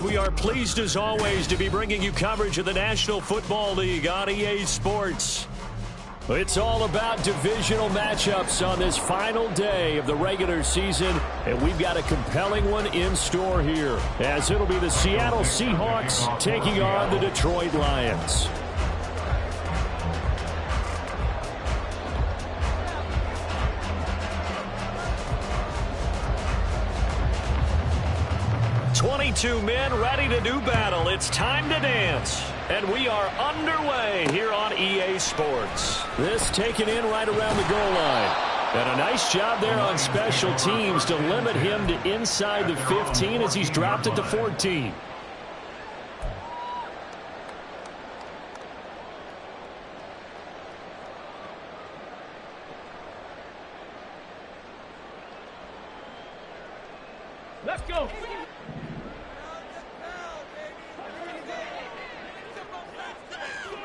We are pleased as always to be bringing you coverage of the National Football League on EA Sports. It's all about divisional matchups on this final day of the regular season, and we've got a compelling one in store here, as it'll be the Seattle Seahawks taking on the Detroit Lions. Two men ready to do battle. It's time to dance. And we are underway here on EA Sports. This taken in right around the goal line. And a nice job there on special teams to limit him to inside the 15 as he's dropped it to 14. Let's go.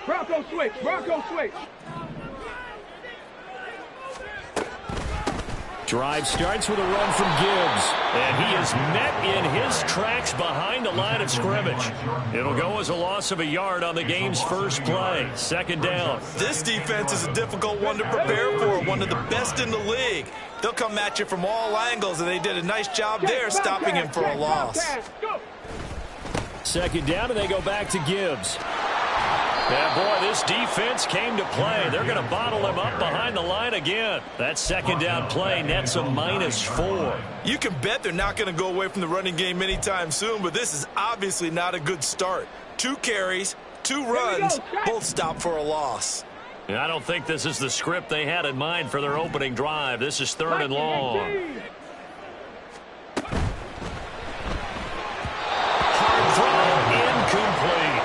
Bronco switch, Bronco switch. Drive starts with a run from Gibbs, and he is met in his tracks behind the line of scrimmage. It'll go as a loss of a yard on the game's first play. Second down. This defense is a difficult one to prepare for, one of the best in the league. They'll come at you from all angles, and they did a nice job there stopping him for a loss. Second down, and they go back to Gibbs. Yeah, boy, this defense came to play. They're going to bottle him up behind the line again. That second down play nets a -4. You can bet they're not going to go away from the running game anytime soon, but this is obviously not a good start. 2 carries, 2 runs, both stopped for a loss. I don't think this is the script they had in mind for their opening drive. This is 3rd and long. Hard throw, incomplete.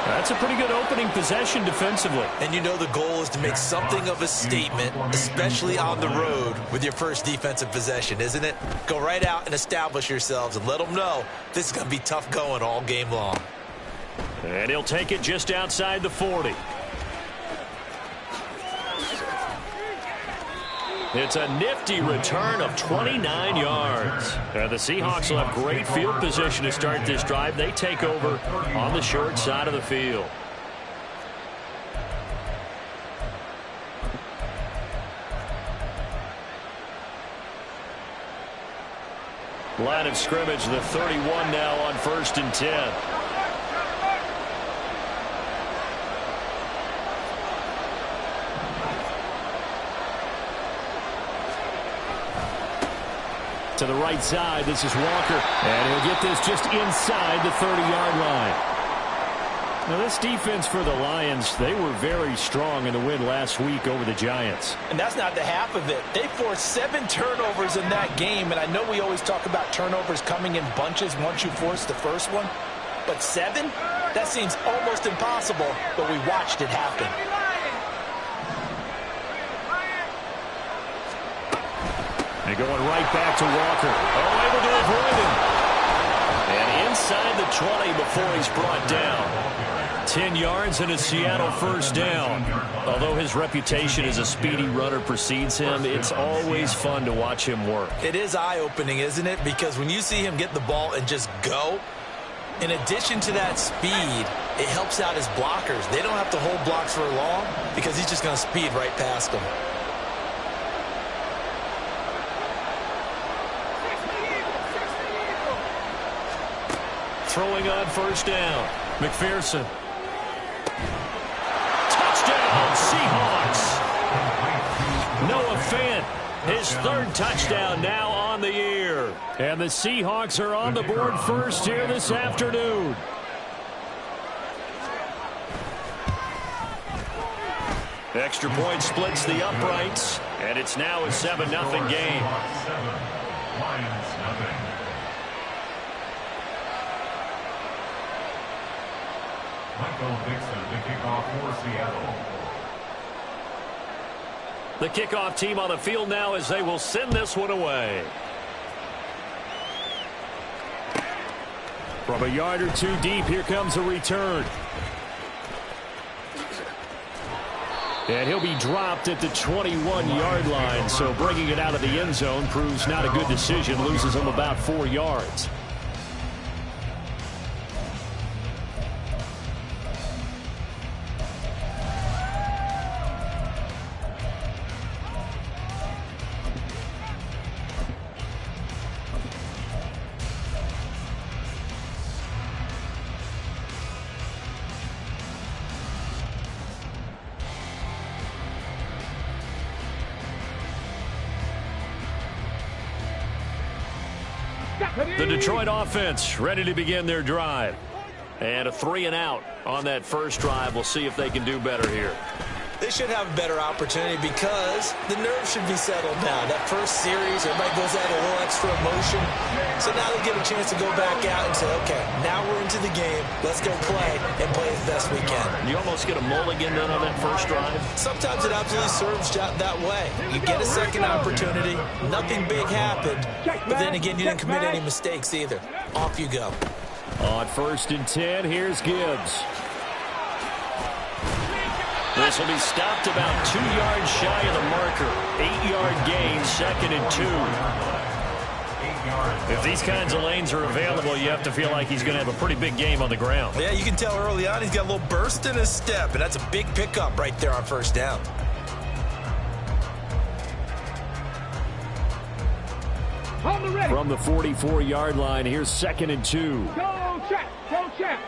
That's a pretty good opening possession defensively. And you know the goal is to make something of a statement, especially on the road with your first defensive possession, isn't it? Go right out and establish yourselves and let them know this is going to be tough going all game long. And he'll take it just outside the 40. It's a nifty return of 29 yards. The Seahawks will have great field position to start this drive. They take over on the short side of the field. Line of scrimmage, the 31 now on 1st and 10. To the right side, this is Walker, and he'll get this just inside the 30-yard line. Now, this defense for the Lions, they were very strong in the win last week over the Giants. And that's not the half of it. They forced 7 turnovers in that game, and I know we always talk about turnovers coming in bunches once you force the first one, but 7? That seems almost impossible, but we watched it happen. And going right back to Walker. Oh, able to avoid him. And inside the 20 before he's brought down. 10 yards and a Seattle first down. Although his reputation as a speedy runner precedes him, it's always fun to watch him work. It is eye-opening, isn't it? Because when you see him get the ball and just go, in addition to that speed, it helps out his blockers. They don't have to hold blocks for long because he's just going to speed right past them. Throwing on first down. McPherson. Touchdown, Seahawks. Noah Fant, his 3rd touchdown now on the year. And the Seahawks are on the board first here this afternoon. Extra point splits the uprights, and it's now a 7-0 game. The kickoff team on the field now as they will send this one away. From a yard or 2 deep, here comes a return. And he'll be dropped at the 21-yard line, so bringing it out of the end zone proves not a good decision, loses him about 4 yards. The Detroit offense ready to begin their drive. And a 3-and-out on that first drive. We'll see if they can do better here. They should have a better opportunity because the nerves should be settled now. That first series, everybody goes out a little extra emotion. So now they get a chance to go back out and say, okay, now we're into the game. Let's go play and play as best we can. You almost get a mulligan then on that first drive? Sometimes it absolutely serves that way. You get a second opportunity. Nothing big happened. But then again, you didn't commit any mistakes either. Off you go. On 1st and 10, here's Gibbs. This will be stopped about 2 yards shy of the marker. 8-yard gain, 2nd and 2. If these kinds of lanes are available, you have to feel like he's going to have a pretty big game on the ground. Yeah, you can tell early on he's got a little burst in his step, and that's a big pickup right there on first down. From the 44-yard line, here's 2nd and 2. Go check. Go check.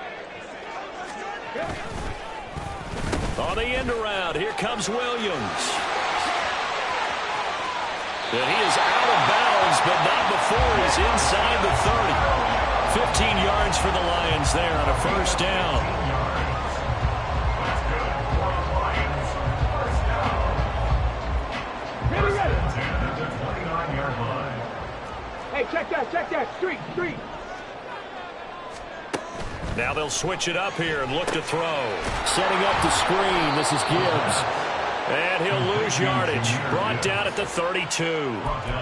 On the end around, here comes Williams. And he is out of bounds, but not before he's inside the 30. 15 yards for the Lions there on a first down. Ready. Hey, check that. Street. Now they'll switch it up here and look to throw. Setting up the screen. This is Gibbs. And he'll lose yardage. Brought down at the 32.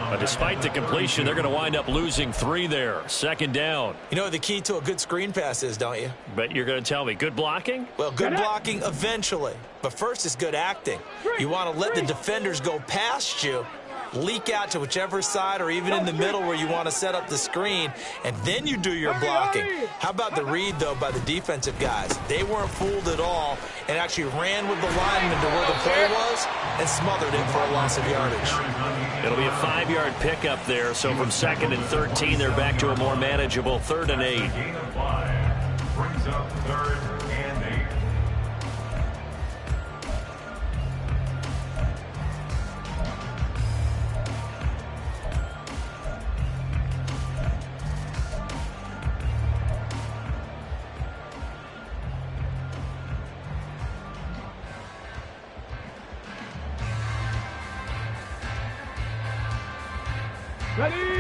But despite the completion, they're going to wind up losing 3 there. 2nd down. You know what the key to a good screen pass is, don't you? But you're going to tell me, good blocking? Well, good blocking eventually. But first is good acting. You want to let the defenders go past you, leak out to whichever side or even in the middle where you want to set up the screen, and then you do your blocking. How about the read, though, by the defensive guys? They weren't fooled at all and actually ran with the lineman to where the play was and smothered him for a loss of yardage. It'll be a 5-yard pickup there, so from 2nd and 13, they're back to a more manageable 3rd and 8. Brings up 3rd and 8.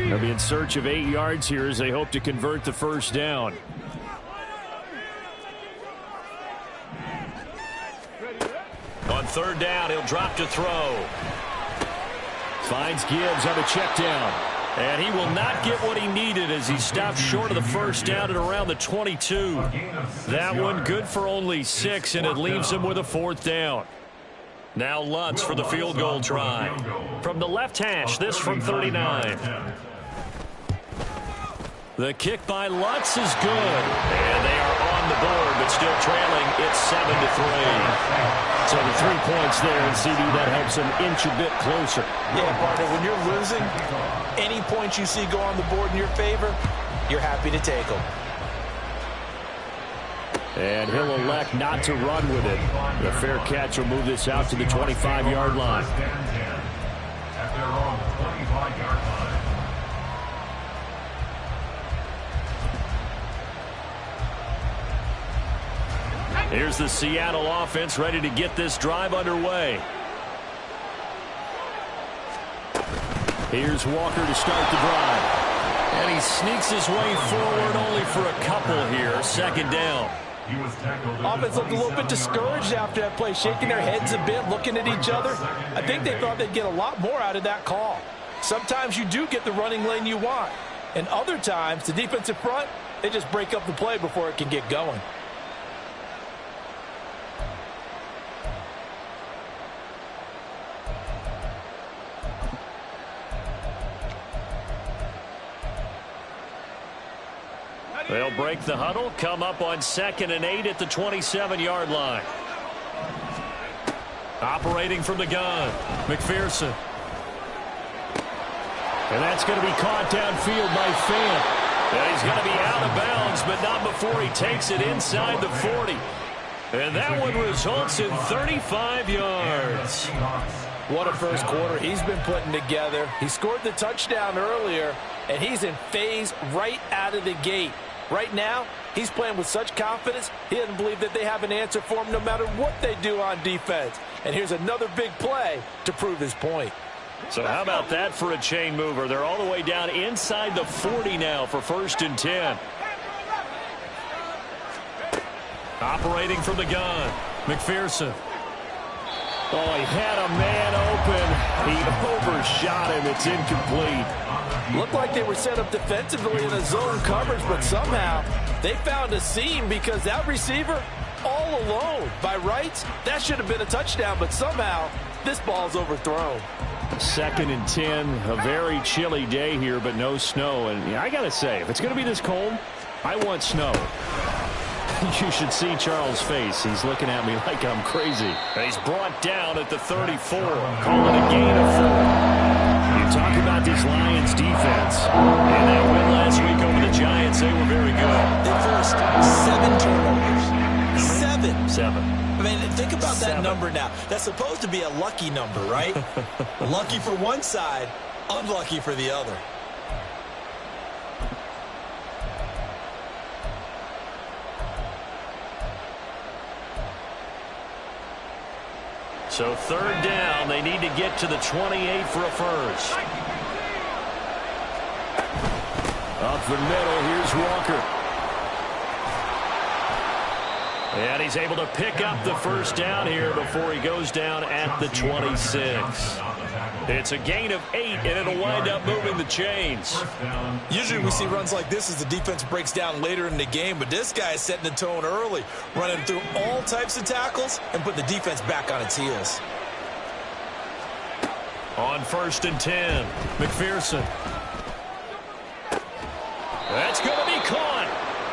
They'll be in search of 8 yards here as they hope to convert the first down. On 3rd down, he'll drop to throw. Finds Gibbs on a check down. And he will not get what he needed as he stopped short of the first down at around the 22. That one good for only 6, and it leaves him with a 4th down. Now Lutz for the field goal try. From the left hash, this from 39. The kick by Lutz is good. And they are on the board, but still trailing. It's 7-3. So the 3 points there, and CD, that helps them inch a bit closer. Yeah, partner, when you're losing, any points you see go on the board in your favor, you're happy to take them. And he'll elect not to run with it. The fair catch will move this out to the 25-yard line. At their own 25-yard line. Here's the Seattle offense ready to get this drive underway. Here's Walker to start the drive. And he sneaks his way forward only for a couple here. 2nd down. Offense looked a little bit discouraged after that play, shaking their heads a bit, looking at each other. I think they thought they'd get a lot more out of that call. Sometimes you do get the running lane you want, and other times the defensive front, they just break up the play before it can get going. They'll break the huddle, come up on 2nd and 8 at the 27-yard line. Operating from the gun, McPherson. And that's going to be caught downfield by Fant. And he's going to be out of bounds, but not before he takes it inside the 40. And that one results in 35 yards. What a first quarter he's been putting together. He scored the touchdown earlier, And he's in phase right out of the gate. Right now, he's playing with such confidence, he doesn't believe that they have an answer for him no matter what they do on defense. And here's another big play to prove his point. So how about that for a chain mover? They're all the way down inside the 40 now for 1st and 10. Operating from the gun, McPherson. Oh, he had a man open. He overshot him. It's incomplete. Looked like they were set up defensively in a zone coverage, but somehow they found a seam because that receiver all alone. By rights, that should have been a touchdown, but somehow this ball's overthrown. 2nd and 10, a very chilly day here, but no snow. And yeah, I got to say, if it's going to be this cold, I want snow. You should see Charles' face. He's looking at me like I'm crazy. And he's brought down at the 34. Call it a gain of 4. You talk about this Lions defense. And that win last week over the Giants, they were very good. They forced 7 turnovers. 7. I mean, think about that number now. That's supposed to be a lucky number, right? Lucky for one side, unlucky for the other. So 3rd down, they need to get to the 28 for a first. Up the middle, here's Walker. And he's able to pick up the 1st down here before he goes down at the 26. It's a gain of 8, and it'll wind up moving the chains. Usually we see runs like this as the defense breaks down later in the game, but this guy is setting the tone early, running through all types of tackles and putting the defense back on its heels. On 1st and 10, McPherson. That's going to be caught.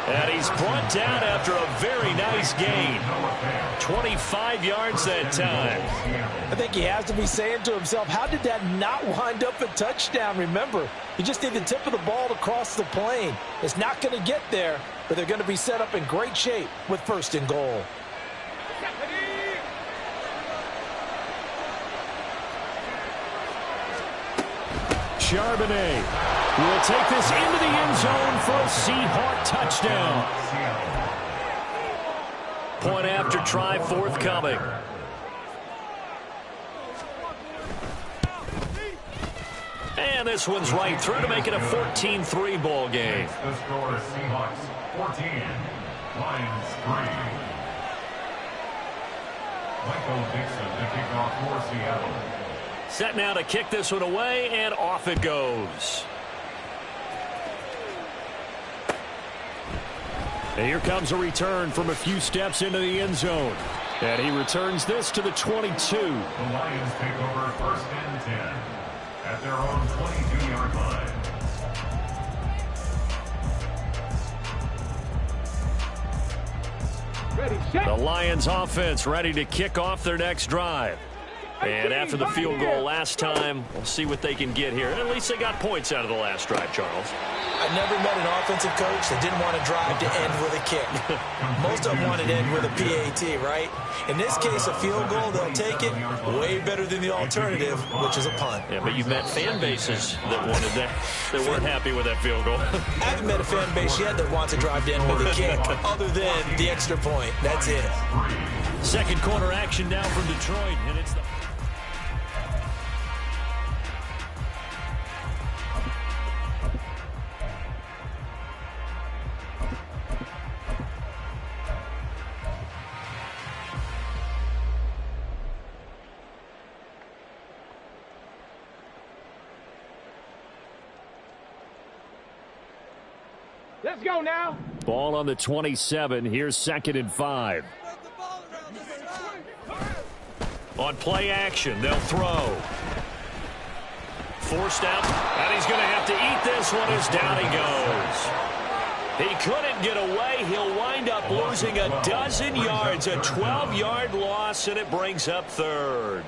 And he's brought down after a very nice gain. 25 yards that time. I think he has to be saying to himself, how did that not wind up a touchdown? Remember, you just need the tip of the ball to cross the plane. It's not going to get there, but they're going to be set up in great shape with 1st and goal. Charbonnet will take this into the end zone for a Seahawk touchdown. Point after try forthcoming. And this one's right through to make it a 14-3 ball game. The score is Seahawks 14, Lions 3. Michael Dixon to kick off for Seattle. Set now to kick this one away, and off it goes. And here comes a return from a few steps into the end zone. And he returns this to the 22. The Lions take over 1st and 10 at their own 22-yard line. Ready, set. The Lions offense ready to kick off their next drive. And after the field goal last time, we'll see what they can get here. And at least they got points out of the last drive, Charles. I never met an offensive coach that didn't want to drive to end with a kick. Most of them wanted to end with a PAT, right? In this case, a field goal, they'll take it. Way better than the alternative, which is a punt. Yeah, but you've met fan bases that wanted that, that weren't happy with that field goal. I haven't met a fan base yet that wants to drive to end with a kick, other than the extra point. That's it. Second quarter action now from Detroit, and it's the... Let's go now. Ball on the 27. Here's 2nd and 5. On play action, they'll throw. Forced out, and he's going to have to eat this one as down he goes. He couldn't get away. He'll wind up losing a dozen yards, a 12-yard loss, and it brings up 3rd.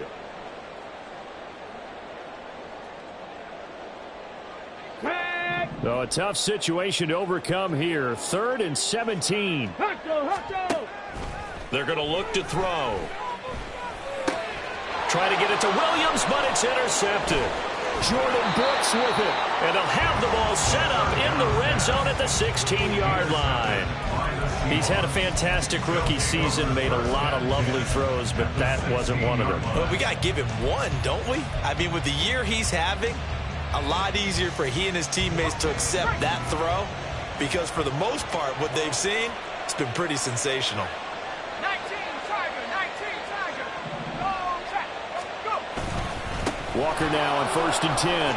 So a tough situation to overcome here. 3rd and 17. Hustle. They're going to look to throw. Try to get it to Williams, but it's intercepted. Jordan Brooks with it. And they'll have the ball set up in the red zone at the 16-yard line. He's had a fantastic rookie season, made a lot of lovely throws, but that wasn't one of them. Well, we got to give him one, don't we? I mean, with the year he's having, a lot easier for he and his teammates to accept that throw, because for the most part, what they've seen, it's been pretty sensational. 19 Tiger. Go, check. Go. Walker now on 1st and 10.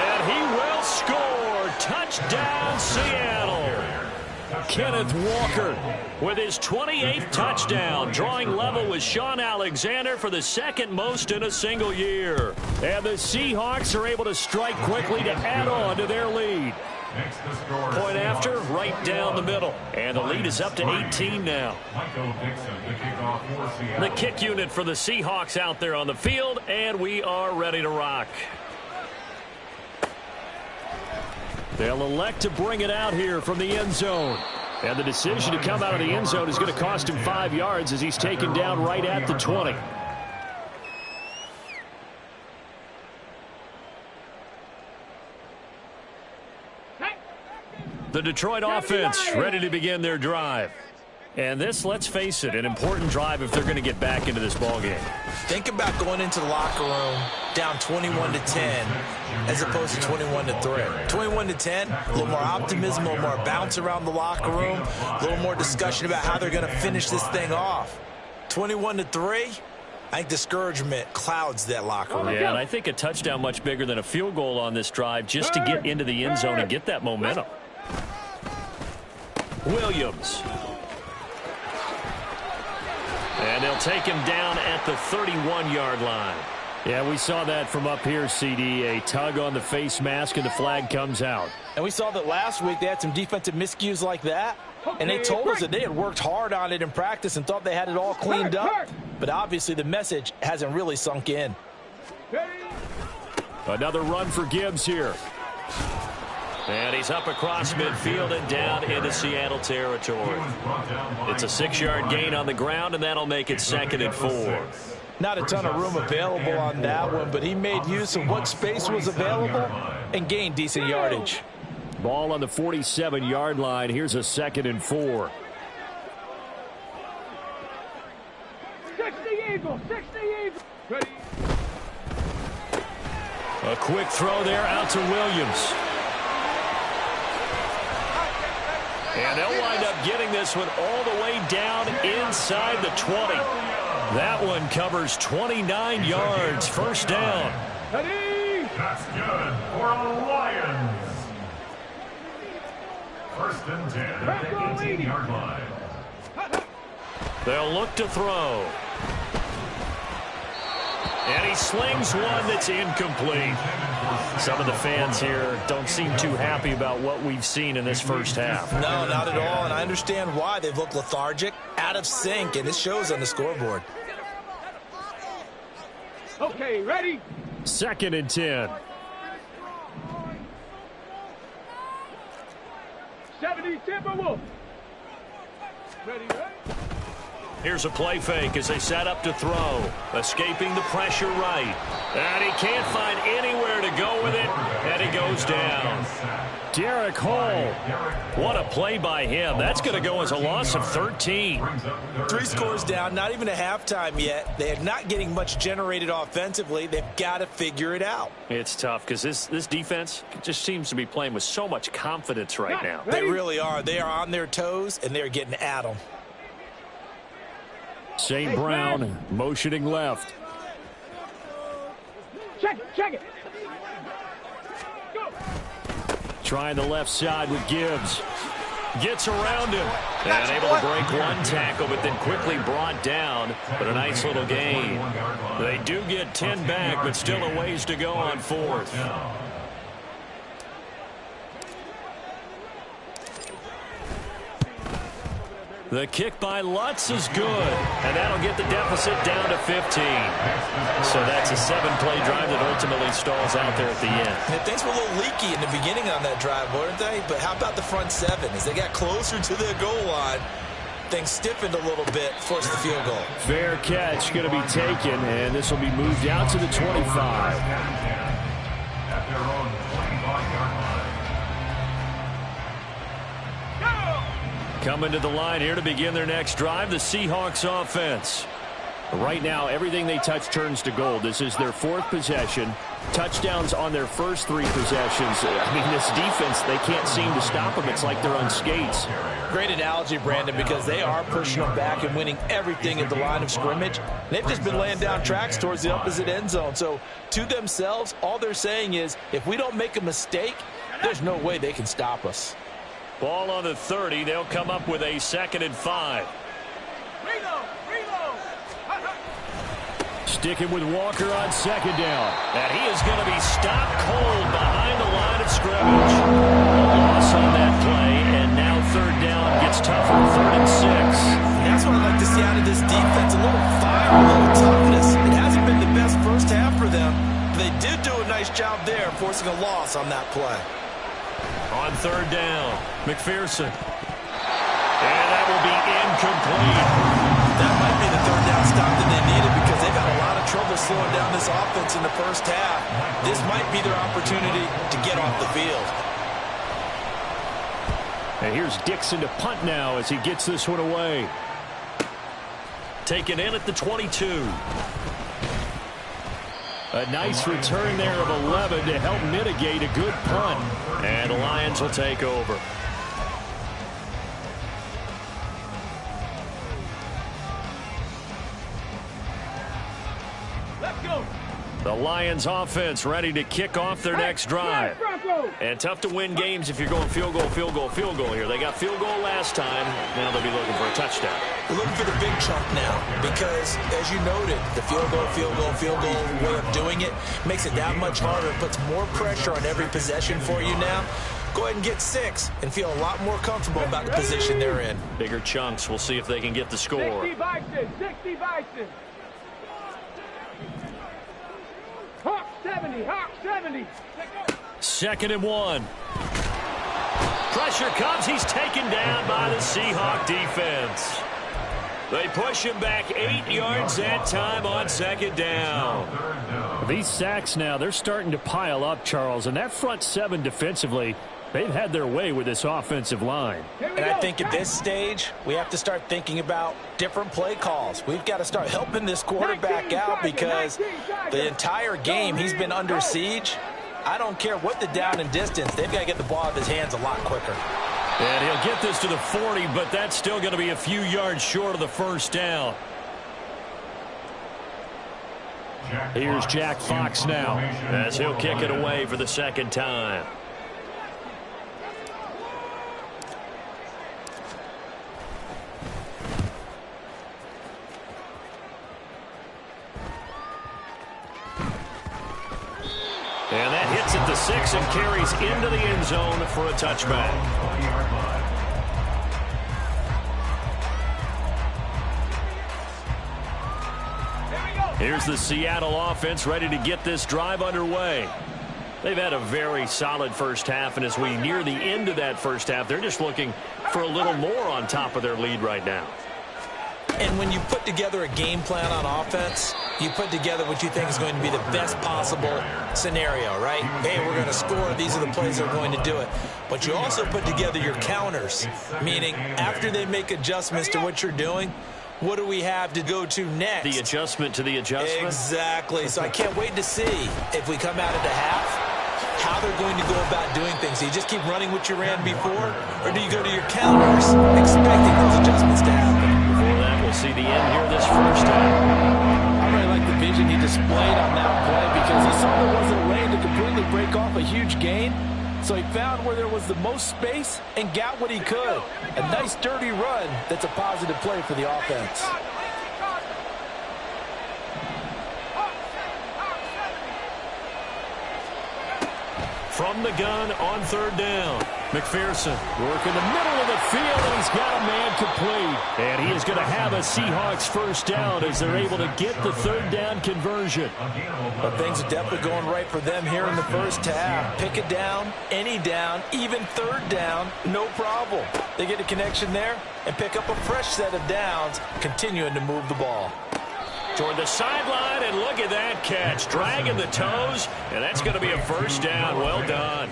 And he will score. Touchdown, Seattle. Kenneth Walker with his 28th touchdown, drawing level with Sean Alexander for the second most in a single year. And the Seahawks are able to strike quickly to add on to their lead. Point after, right down the middle. And the lead is up to 18 now. The kick unit for the Seahawks out there on the field, and we are ready to rock. They'll elect to bring it out here from the end zone. And the decision to come out of the end zone is going to cost him 5 yards as he's taken down right at the 20. The Detroit offense ready to begin their drive. And this, let's face it, an important drive if they're going to get back into this ballgame. Think about going into the locker room down 21-10 as opposed to 21-3. 21-10, a little more optimism, a little more bounce around the locker room, a little more discussion about how they're going to finish this thing off. 21-3, I think discouragement clouds that locker room. Yeah, and I think a touchdown much bigger than a field goal on this drive just to get into the end zone and get that momentum. Williams. And they'll take him down at the 31-yard line. Yeah, we saw that from up here, CD. A tug on the face mask, and the flag comes out. And we saw that last week they had some defensive miscues like that. And they told us that they had worked hard on it in practice and thought they had it all cleaned up. But obviously the message hasn't really sunk in. Another run for Gibbs here. And he's up across midfield and down into Seattle territory. It's a 6-yard gain on the ground, and that'll make it 2nd and 4. Not a ton of room available on that one, but he made use of what space was available and gained decent yardage. Ball on the 47-yard line. Here's a 2nd and 4. 60 Eagles. Ready. A quick throw there out to Williams. And they'll wind up getting this one all the way down inside the 20. That one covers 29 yards. First down. That's good for the Lions. 1st and 10 at the 18-yard line. They'll look to throw. And he slings one that's incomplete. Some of the fans here don't seem too happy about what we've seen in this first half. No, not at all, and I understand why. They've looked lethargic, out of sync, and it shows on the scoreboard. Okay, ready. 2nd and 10. 70 Timberwolves. Ready. Here's a play fake as they set up to throw. Escaping the pressure right. And he can't find anywhere to go with it. And he goes down. Derek Hall. What a play by him. That's going to go as a loss of 13. 3 scores down, not even a halftime yet. They are not getting much generated offensively. They've got to figure it out. It's tough because this defense just seems to be playing with so much confidence right now. They really are. They are on their toes, and they're getting at them. St. Brown motioning left. Check it. Go. Trying the left side with Gibbs. Gets around him. And able to break one tackle, but then quickly brought down. But a nice little gain. They do get 10 back, but still a ways to go on 4th. The kick by Lutz is good, and that'll get the deficit down to 15. So that's a 7-play drive that ultimately stalls out there at the end. And things were a little leaky in the beginning on that drive, weren't they? But how about the front 7? As they got closer to their goal line, things stiffened a little bit, forced the field goal. Fair catch going to be taken, and this will be moved out to the 25. At their own 25-yard line. Coming to the line here to begin their next drive, the Seahawks offense. Right now, everything they touch turns to gold. This is their 4th possession. Touchdowns on their first 3 possessions. I mean, this defense, they can't seem to stop them. It's like they're on skates. Great analogy, Brandon, because they are pushing them back and winning everything at the line of scrimmage. They've just been laying down tracks towards the opposite end zone. So to themselves, all they're saying is, if we don't make a mistake, there's no way they can stop us. Ball on the 30. They'll come up with a 2nd and 5. Sticking with Walker on 2nd down. And he is going to be stopped cold behind the line of scrimmage. A loss on that play, and now 3rd down gets tougher, 3rd and 6. That's what I like to see out of this defense. A little fire, a little toughness. It hasn't been the best first half for them. But they did do a nice job there, forcing a loss on that play. On 3rd down, McPherson. And that will be incomplete. That might be the 3rd down stop that they needed because they've had a lot of trouble slowing down this offense in the first half. This might be their opportunity to get off the field. And here's Dixon to punt now as he gets this one away. Taken in at the 22. A nice return there of 11 to help mitigate a good punt. And the Lions will take over. The Lions offense ready to kick off their next drive. And tough to win games if you're going field goal, field goal, field goal here. They got field goal last time. Now they'll be looking for a touchdown. They're looking for the big chunk now because, as you noted, the field goal way of doing it makes it that much harder. It puts more pressure on every possession for you now. Go ahead and get 6 and feel a lot more comfortable about the position they're in. Bigger chunks. We'll see if they can get the score. 60 Bison, 60 Bison. Hawk 70, Hawk 70. 2nd and 1. Pressure comes. He's taken down by the Seahawk defense. They push him back 8 yards that time on 2nd down. These sacks now, they're starting to pile up, Charles. And that front 7 defensively, they've had their way with this offensive line. And I think at this stage, we have to start thinking about different play calls. We've got to start helping this quarterback out because the entire game he's been under siege. I don't care what the down and distance. They've got to get the ball out of his hands a lot quicker. And he'll get this to the 40, but that's still going to be a few yards short of the 1st down. Here's Jack Fox now as he'll kick it away for the 2nd time. And that hits at the 6 and carries into the end zone for a touchback. Here's the Seattle offense ready to get this drive underway. They've had a very solid first half, and as we near the end of that first half, they're just looking for a little more on top of their lead right now. And when you put together a game plan on offense, you put together what you think is going to be the best possible scenario, right? Hey, we're going to score. These are the plays that are going to do it. But you also put together your counters, meaning after they make adjustments to what you're doing, what do we have to go to next? The adjustment to the adjustment? Exactly. So I can't wait to see if we come out of the half, how they're going to go about doing things. Do you just keep running what you ran before, or do you go to your counters expecting those adjustments to happen? Before that, we'll see the end here this first half. I really like the vision he displayed on that play because he saw there wasn't a lane to completely break off a huge gain. So he found where there was the most space and got what he could. A nice dirty run that's a positive play for the offense. from the gun on third down. McPherson working the middle of the field, and he's got a man complete. And he is going to have a Seahawks first down as they're able to get the third down conversion. But things are definitely going right for them here in the first half. Pick it down, any down, even third down, no problem. They get a connection there and pick up a fresh set of downs, continuing to move the ball. Toward the sideline, and look at that catch. Dragging the toes, and that's going to be a first down. Well done.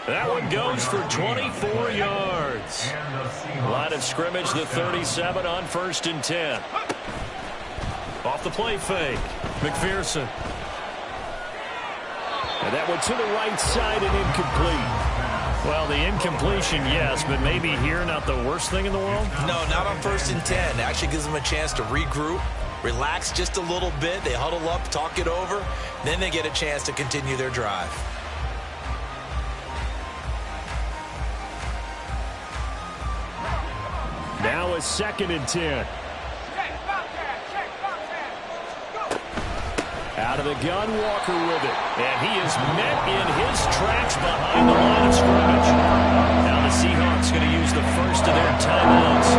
That one goes for 24 yards. Line of scrimmage, the 37 on 1st and 10. Off the play fake, McPherson. And that one to the right side and incomplete. Well, the incompletion, yes, but maybe here not the worst thing in the world? No, not on 1st and 10. It actually gives them a chance to regroup, relax just a little bit. They huddle up, talk it over. Then they get a chance to continue their drive. Now a 2nd and 10. Out of the gun, Walker with it. And he is met in his tracks behind the line of scrimmage. Now the Seahawks going to use the first of their timeouts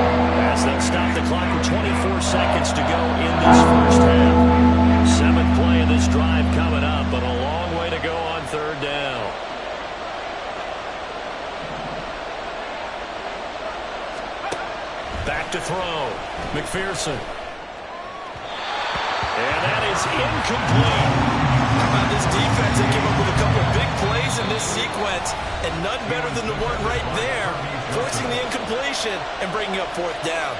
as they'll stop the clock with 24 seconds to go in this first half. 7th play of this drive coming up, but a long way to go on third down. Back to throw. McPherson. And that is incomplete. How about this defense? They came up with a couple of big plays in this sequence, and none better than the one right there, forcing the incompletion and bringing up 4th down.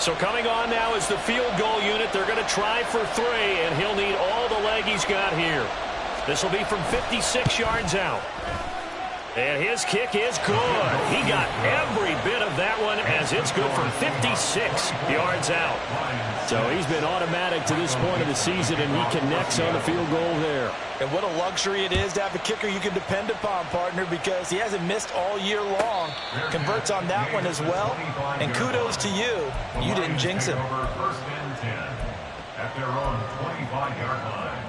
So coming on now is the field goal unit. They're going to try for 3, and he'll need all the leg he's got here. This will be from 56 yards out. And his kick is good. He got every bit of that one as it's good for 56 yards out. So he's been automatic to this point of the season, and he connects on the field goal there. And what a luxury it is to have a kicker you can depend upon, partner, because he hasn't missed all year long. Converts on that one as well. And kudos to you. You didn't jinx him. 1st and 10 at their own 25-yard line.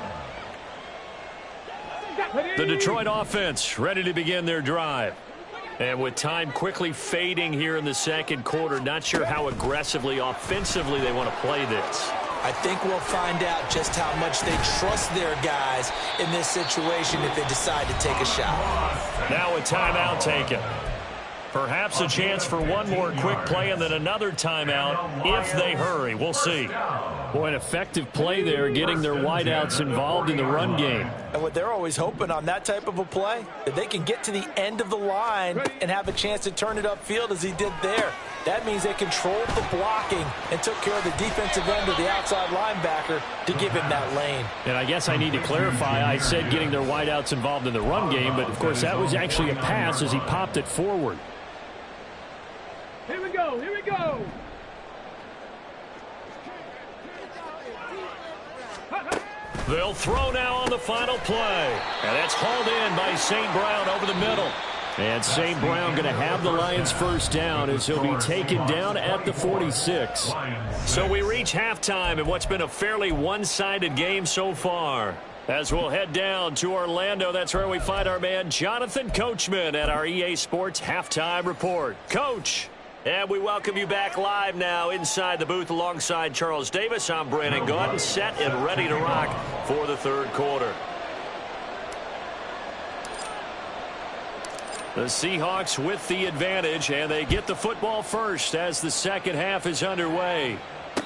The Detroit offense ready to begin their drive. And with time quickly fading here in the second quarter, not sure how aggressively, offensively they want to play this. I think we'll find out just how much they trust their guys in this situation if they decide to take a shot. Now a timeout taken. Perhaps a chance for one more quick play and then another timeout if they hurry. We'll see. Boy, an effective play there, getting their wideouts involved in the run game. And what they're always hoping on that type of a play, that they can get to the end of the line and have a chance to turn it upfield as he did there. That means they controlled the blocking and took care of the defensive end of the outside linebacker to give him that lane. And I guess I need to clarify, I said getting their wideouts involved in the run game, but of course that was actually a pass as he popped it forward. Here we go, here we go. They'll throw now on the final play. And that's hauled in by St. Brown over the middle. And St. Brown going to have the Lions first down as he'll be taken down at the 46. So we reach halftime in what's been a fairly one-sided game so far. As we'll head down to Orlando, that's where we find our man Jonathan Coachman at our EA Sports Halftime Report. Coach. And we welcome you back live now inside the booth alongside Charles Davis. I'm Brandon Gaudin, set and ready to rock for the third quarter. The Seahawks with the advantage, and they get the football first as the second half is underway.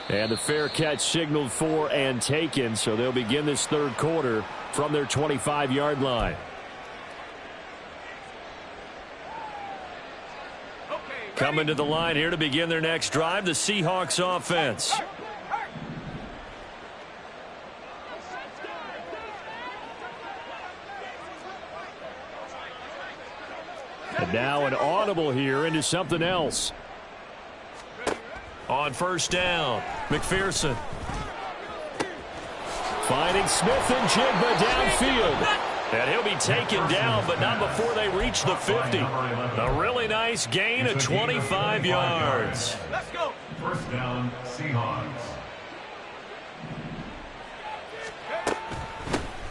And the fair catch signaled for and taken, so they'll begin this third quarter from their 25-yard line. Coming to the line here to begin their next drive, the Seahawks offense. And now an audible here into something else. On first down, McPherson. Finding Smith and Jigba downfield. And he'll be taken down, but not before they reach the 50. A really nice gain of 25 yards. Let's go. First down, Seahawks.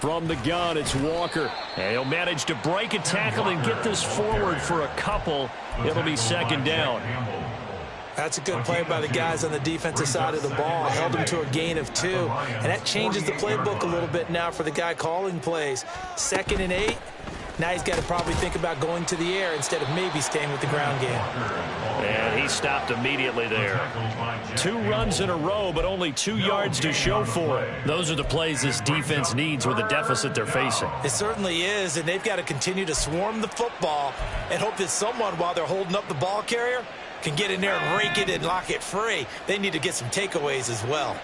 From the gun, it's Walker. And he'll manage to break a tackle and get this forward for a couple. It'll be second down. That's a good play by the guys on the defensive side of the ball. Held him to a gain of 2. And that changes the playbook a little bit now for the guy calling plays. 2nd and 8. Now he's got to probably think about going to the air instead of maybe staying with the ground game. And he stopped immediately there. 2 runs in a row, but only 2 yards to show for it. Those are the plays this defense needs with the deficit they're facing. It certainly is, and they've got to continue to swarm the football and hope that someone, while they're holding up the ball carrier, can get in there and rake it and lock it free. They need to get some takeaways as well.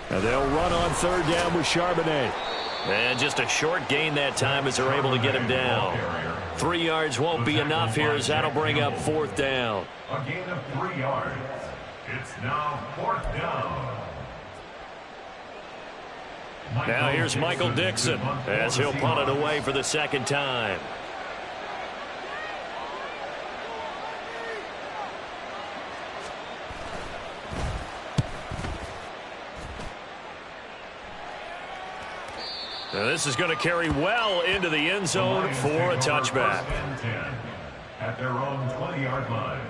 And they'll run on 3rd down with Charbonnet. And just a short gain that time as they're able to get him down. 3 yards won't be enough here as that'll bring up 4th down. A gain of 3 yards. It's now 4th down. Now here's Michael Dixon as he'll punt it away for the 2nd time. Now this is going to carry well into the end zone for a touchback. At their own 20-yard line.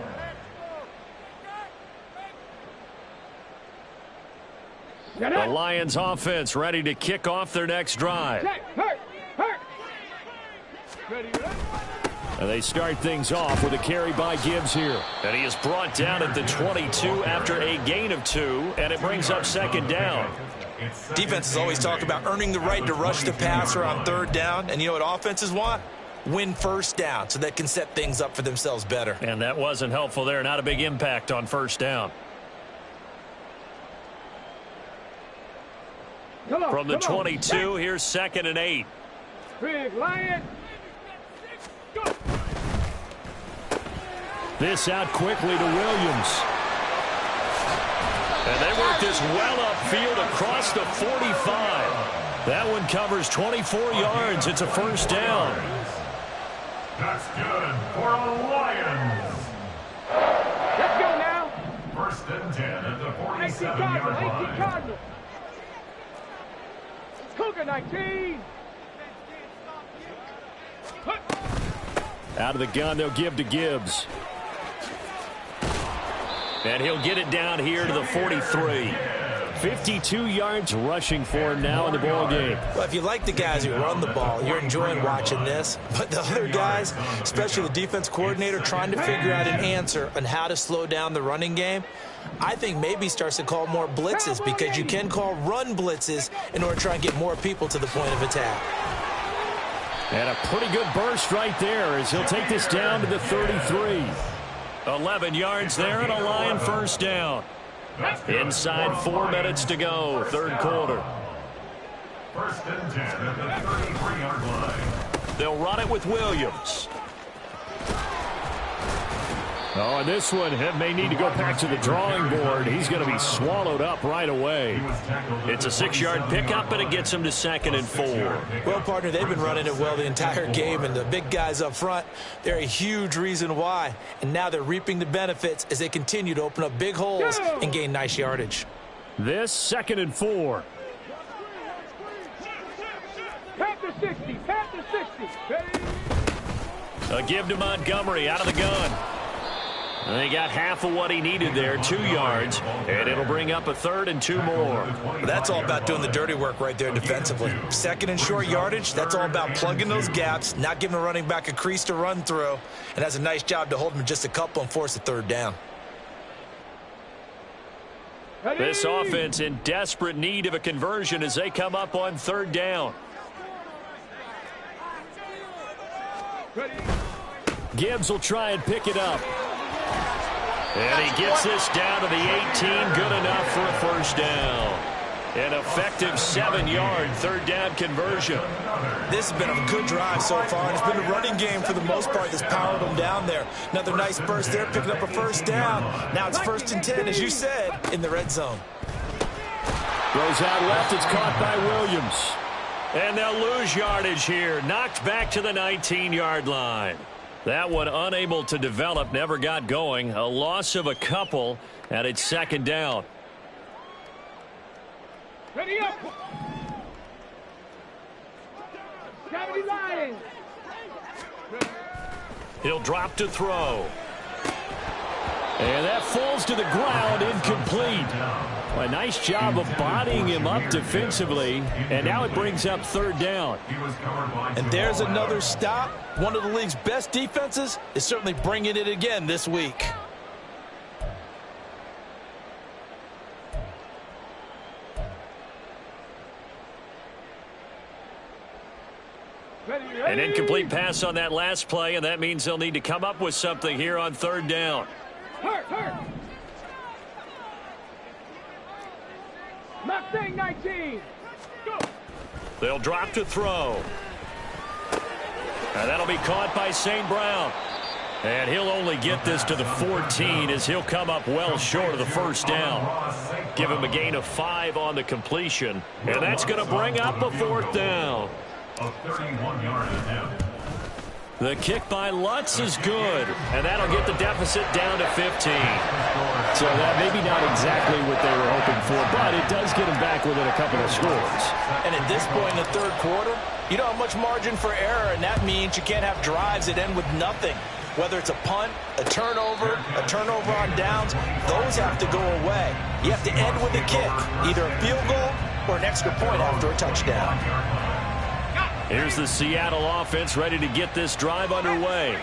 The Lions offense ready to kick off their next drive. And they start things off with a carry by Gibbs here. And he is brought down at the 22 after a gain of 2, and it brings up 2nd down. Defenses always talk about earning the right to rush the passer on 3rd down, and you know what offenses want? Win 1st down so they can set things up for themselves better. And that wasn't helpful there. Not a big impact on 1st down. From the 22, here's 2nd and 8. Big Lion. This out quickly to Williams. And they work this well upfield across the 45. That one covers 24 yards. It's a 1st down. That's good for a Lions. Let's go now. 1st and 10 at the 18 47-yard Cardinals. 18 line. Cardinals. Cougar 19. Out of the gun, they'll give to Gibbs. And he'll get it down here to the 43. 52 yards rushing for him now in the ball game. Well, if you like the guys who run the ball, you're enjoying watching this. But the other guys, especially the defense coordinator, trying to figure out an answer on how to slow down the running game, I think maybe starts to call more blitzes, because you can call run blitzes in order to try and get more people to the point of attack. And a pretty good burst right there as he'll take this down to the 33. 11 yards there and a Lion 1st down. Inside 4 minutes to go, 3rd quarter. 1st and 10 at the 33-yard line. They'll run it with Williams. Oh, and this one may need to go back to the drawing board. He's going to be swallowed up right away. It's a 6-yard pickup, and it gets him to 2nd and 4. Well, partner, they've been running it well the entire game, and the big guys up front, they're a huge reason why. And now they're reaping the benefits as they continue to open up big holes and gain nice yardage. This 2nd and 4. Panther 60. Panther 60. A give to Montgomery out of the gun. And they got half of what he needed there, 2 yards, and it'll bring up a 3rd and 2 more. That's all about doing the dirty work right there defensively. 2nd and short yardage, that's all about plugging those gaps, not giving a running back a crease to run through, and has a nice job to hold him just a couple and force a 3rd down. This offense in desperate need of a conversion as they come up on 3rd down. Gibbs will try and pick it up. And he gets this down to the 18, good enough for a 1st down. An effective 7-yard 3rd down conversion. This has been a good drive so far, and it's been a running game for the most part that's powered them down there. Another nice burst there, picking up a 1st down. Now it's 1st and 10, as you said, in the red zone. Goes out left, it's caught by Williams. And they'll lose yardage here, knocked back to the 19-yard line. That one unable to develop, never got going. A loss of a couple, and it's second down. Ready up. Cavity Lions. He'll drop to throw. And that falls to the ground, incomplete. A nice job of bodying him up defensively, and now it brings up third down. And there's another stop. One of the league's best defenses is certainly bringing it again this week. An incomplete pass on that last play, and that means they'll need to come up with something here on third down. Hurt. Mustang 19. Go. They'll drop to throw. And that'll be caught by St. Brown. And he'll only get this to the 14 as he'll come up well short of the first down. Give him a gain of 5 on the completion. And that's going to bring up a fourth down. A 31-yard attempt. The kick by Lutz is good, and that'll get the deficit down to 15. So that maybe not exactly what they were hoping for, but it does get them back within a couple of scores. And at this point in the third quarter, you don't have much margin for error, and that means you can't have drives that end with nothing. Whether it's a punt, a turnover on downs, those have to go away. You have to end with a kick, either a field goal or an extra point after a touchdown. Here's the Seattle offense ready to get this drive underway.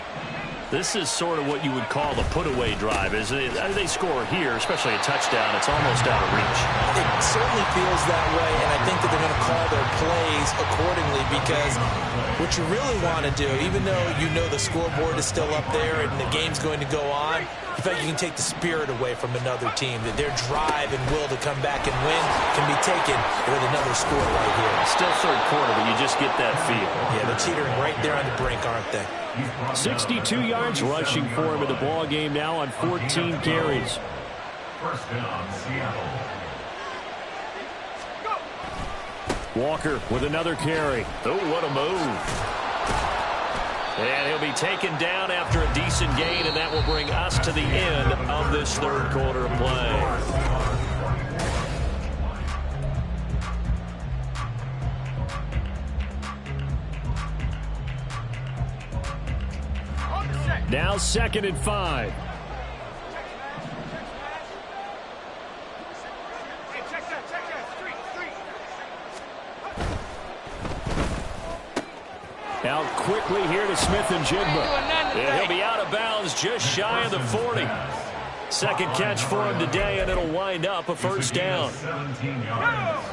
This is sort of what you would call a put-away drive. As they score here, especially a touchdown, it's almost out of reach. It certainly feels that way, and I think that they're going to call their plays accordingly, because what you really want to do, even though you know the scoreboard is still up there and the game's going to go on, in fact, you can take the spirit away from another team, that their drive and will to come back and win can be taken with another score right here. Still third quarter, but you just get that feel. Yeah, they're teetering right there on the brink, aren't they? 62 yards rushing for him in the ball game now on 14 carries. First down, Seattle. Walker with another carry. Oh, what a move. And he'll be taken down after a decent gain, and that will bring us to the end of this third quarter of play. Now 2nd and 5. Out quickly here to Smith and Jigba. And he'll be out of bounds just shy of the 40. Second catch for him today, and it'll wind up a first down. 17 yards.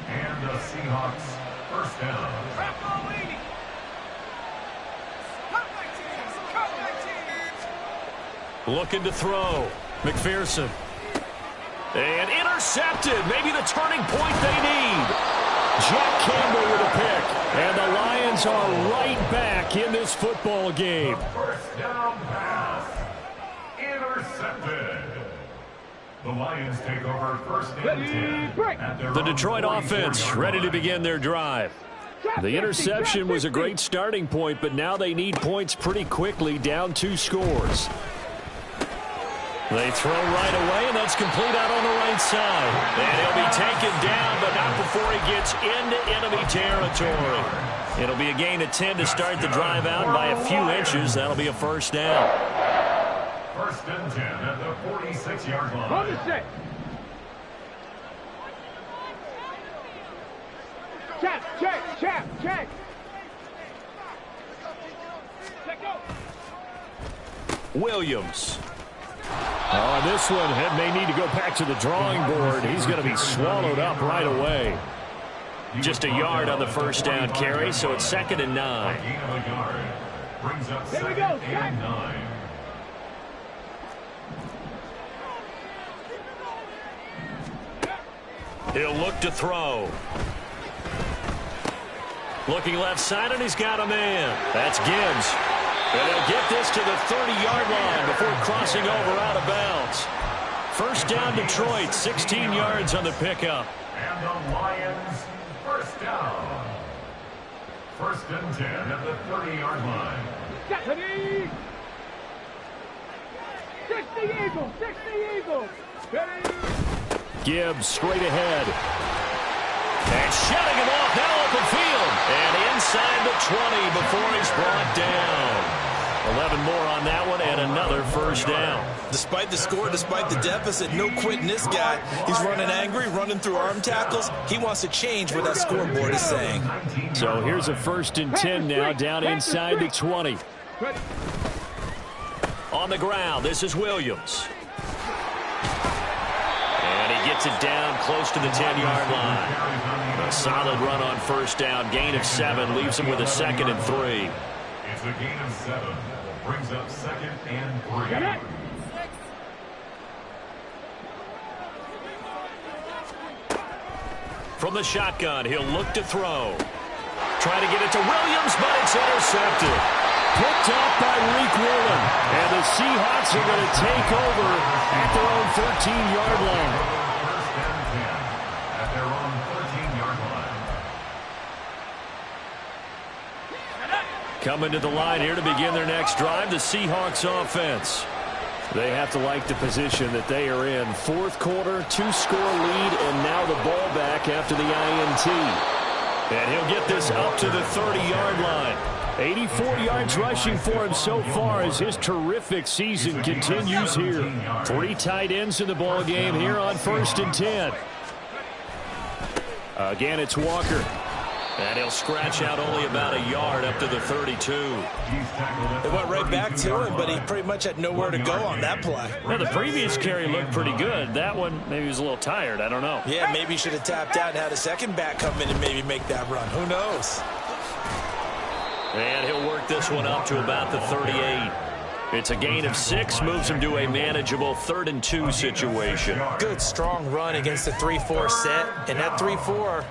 And the Seahawks first down. Looking to throw. McPherson. And intercepted. Maybe the turning point they need. Jack Campbell with a pick. And the Lions are right back in this football game. First down pass. Intercepted. The Lions take over first and 10. At their The own Detroit 44 offense yard ready to line. begin their drive. The interception was a great starting point, but now they need points pretty quickly, down 2 scores. They throw right away, and that's complete out on the right side. And he'll be taken down, but not before he gets into enemy territory. It'll be a gain of 10 to start the drive out, and by a few inches, that'll be a first down. First and 10 at the 46-yard line. On the 6. Check. Let go. Williams. Oh, this one may need to go back to the drawing board. He's going to be swallowed up right away. Just a yard on the first down carry, so it's 2nd and 9. Gain of a yard. Brings up Here we 2nd go, and 9. He'll look to throw. Looking left side, and he's got a man. That's Gibbs. And he'll get this to the 30-yard line before crossing over out of bounds. First down, Detroit, 16 yards on the pickup. And the Lions first down. First and 10 at the 30-yard line. Gibbs straight ahead. And shutting him off, now open field. And inside the 20 before he's brought down. 11 more on that one and another first down. Despite the score, despite the deficit, no quitting this guy. He's running angry, running through arm tackles. He wants to change what that scoreboard is saying. So here's a 1st and 10 now, down inside the 20. On the ground, this is Williams. And he gets it down close to the 10-yard line. A solid run on first down. Gain of 7 leaves him with a 2nd and 3. It's a gain of 7. Brings up 2nd and 3. From the shotgun, he'll look to throw. Try to get it to Williams, but it's intercepted. Picked off by Reek Woolen. And the Seahawks are going to take over at their own 13-yard line. First and 10 at their own 13-yard line. Coming to the line here to begin their next drive, the Seahawks offense. They have to like the position that they are in. 4th quarter, 2-score lead, and now the ball back after the INT. And he'll get this up to the 30-yard line. 84 yards rushing for him so far as his terrific season continues here. 3 tight ends in the ball game here on 1st and 10. Again, it's Walker. And he'll scratch out only about a yard up to the 32. It went right back to him, but he pretty much had nowhere to go on that play. Now, the previous carry looked pretty good. That one, maybe he was a little tired. I don't know. Yeah, maybe he should have tapped out and had a second back come in and maybe make that run. Who knows? And he'll work this one up to about the 38. It's a gain of 6, moves him to a manageable 3rd and 2 situation. Good, strong run against the 3-4 set. And that 3-4,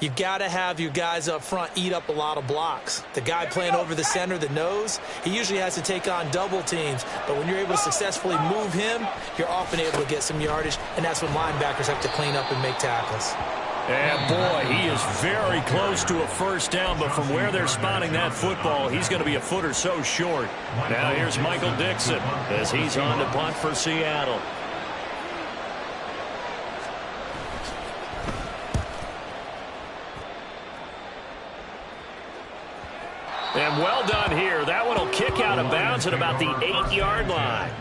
you've got to have your guys up front eat up a lot of blocks. The guy playing over the center, the nose, he usually has to take on double teams. But when you're able to successfully move him, you're often able to get some yardage, and that's when linebackers have to clean up and make tackles. And, boy, he is very close to a first down, but from where they're spotting that football, he's going to be a foot or so short. Now here's Michael Dixon as he's on to punt for Seattle. And well done here. That one will kick out of bounds at about the 8-yard line.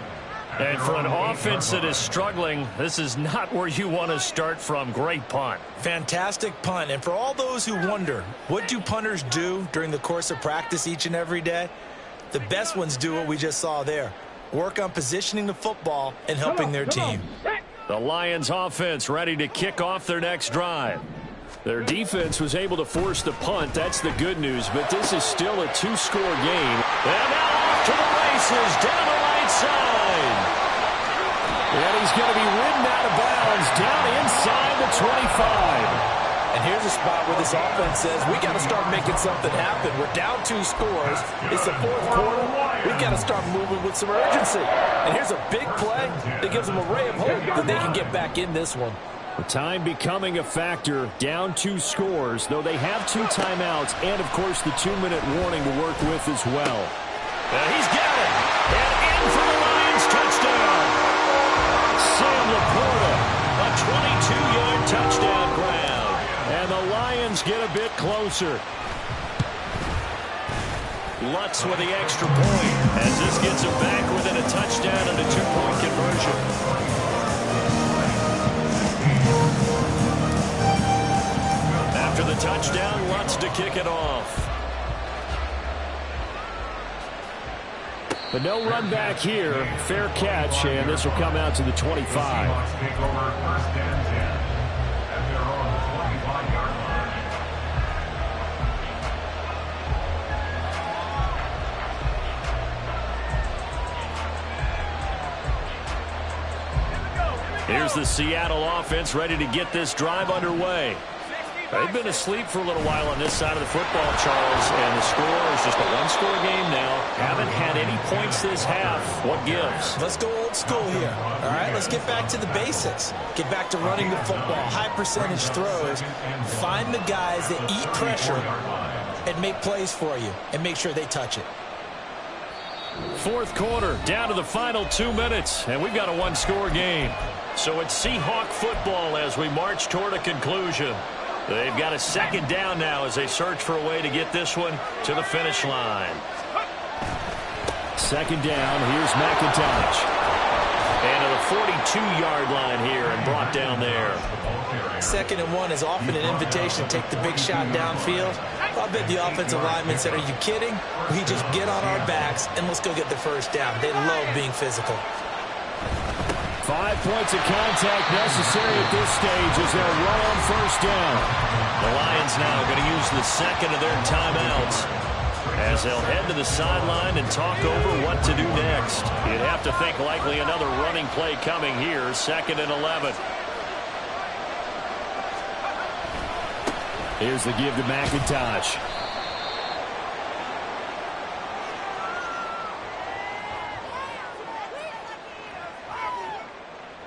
And for an offense that is struggling, this is not where you want to start from. Great punt. Fantastic punt. And for all those who wonder, what do punters do during the course of practice each and every day? The best ones do what we just saw there. Work on positioning the football and helping their team. The Lions offense ready to kick off their next drive. Their defense was able to force the punt. That's the good news, but this is still a 2-score game. And now off to the races down the right side. And he's going to be ridden out of bounds down inside the 25. And here's a spot where this offense says, we got to start making something happen. We're down 2 scores. It's the 4th quarter. We've got to start moving with some urgency. And here's a big play that gives them a ray of hope that they can get back in this one. The time becoming a factor, down 2 scores, though they have 2 timeouts and, of course, the 2-minute warning to work with as well. And he's got it. And in for the Lions touchdown. Sam Laporta, a 22-yard touchdown grab. And the Lions get a bit closer. Lutz with the extra point as this gets him back within a touchdown and a 2-point conversion. After the touchdown, Lutz to kick it off. But no run back here. Fair catch, and this will come out to the 25. Seahawks take over 1st and 10 at their own 25-yard line. Here's the Seattle offense ready to get this drive underway. They've been asleep for a little while on this side of the football, Charles, and the score is just a 1-score game now. Haven't had any points this half. What gives? Let's go old school here. All right, let's get back to the basics. Get back to running the football, high percentage throws. Find the guys that eat pressure and make plays for you and make sure they touch it. fourth quarter, down to the final 2 minutes, and we've got a one-score game. So it's Seahawk football as we march toward a conclusion. They've got a second down now as they search for a way to get this one to the finish line. Second down, here's McIntosh. And to the 42-yard line here and brought down there. 2nd and 1 is often an invitation to take the big shot downfield. I bet the offensive lineman said, are you kidding? We just get on our backs and let's go get the first down. They love being physical. 5 points of contact necessary at this stage as they'll run on first down. The Lions now going to use the second of their timeouts as they'll head to the sideline and talk over what to do next. You'd have to think likely another running play coming here, 2nd and 11. Here's the give to McIntosh.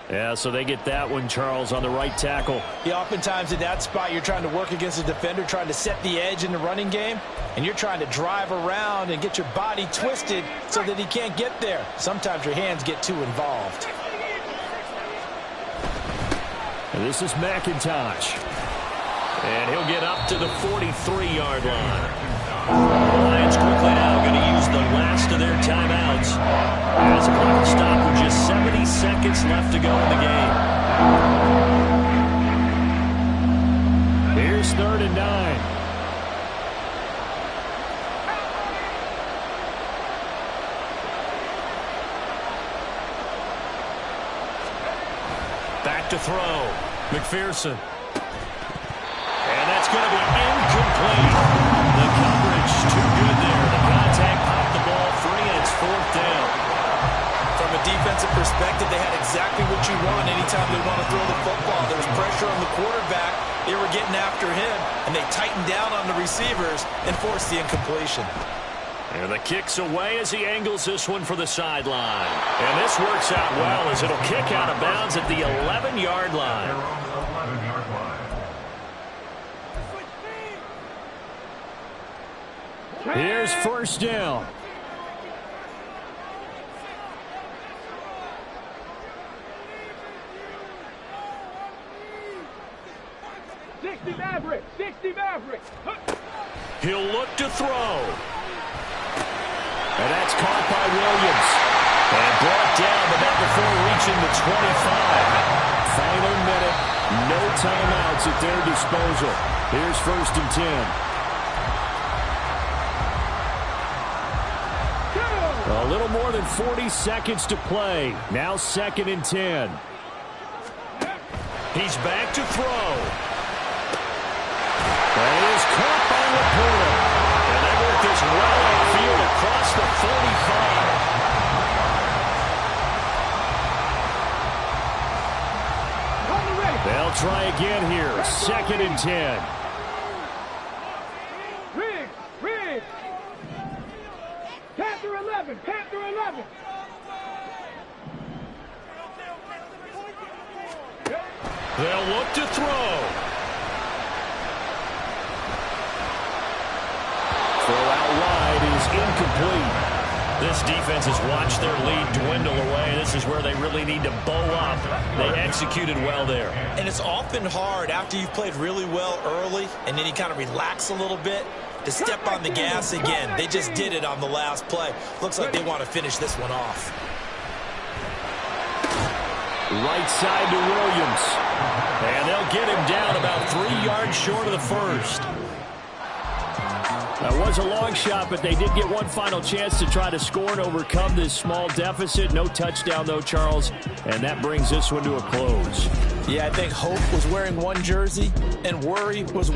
Yeah, so they get that one, Charles, on the right tackle. Yeah, oftentimes in that spot, you're trying to work against a defender, trying to set the edge in the running game, and you're trying to drive around and get your body twisted so that he can't get there. Sometimes your hands get too involved. And this is McIntosh. And he'll get up to the 43-yard line. The Lions quickly now going to use the last of their timeouts as the clock will stop with just 70 seconds left to go in the game. Here's 3rd and 9. Back to throw. McPherson. And that's going to be incomplete. The coverage too good there. The contact popped the ball free, and it's 4th down. From a defensive perspective, they had exactly what you want anytime they want to throw the football. There was pressure on the quarterback. They were getting after him, and they tightened down on the receivers and forced the incompletion. And the kick's away as he angles this one for the sideline. And this works out well as it'll kick out of bounds at the 11-yard line. Here's first down. He'll look to throw. And that's caught by Williams. And brought down, but not before reaching the 25. Final minute. No timeouts at their disposal. Here's 1st and 10. A little more than 40 seconds to play. Now 2nd and 10. He's back to throw. That is caught by Laporta. And they work this well upfield across the 45. They'll try again here. 2nd and 10. Panther 11. They'll look to throw. Throw out wide is incomplete. This defense has watched their lead dwindle away. This is where they really need to bow up. They executed well there. And it's often hard after you've played really well early and then you kind of relax a little bit to step on the gas again. They just did it on the last play. Looks like they want to finish this one off. Right side to Williams. And they'll get him down about 3 yards short of the first. That was a long shot, but they did get one final chance to try to score and overcome this small deficit. No touchdown, though, Charles, and that brings this one to a close. Yeah, I think hope was wearing one jersey and worry was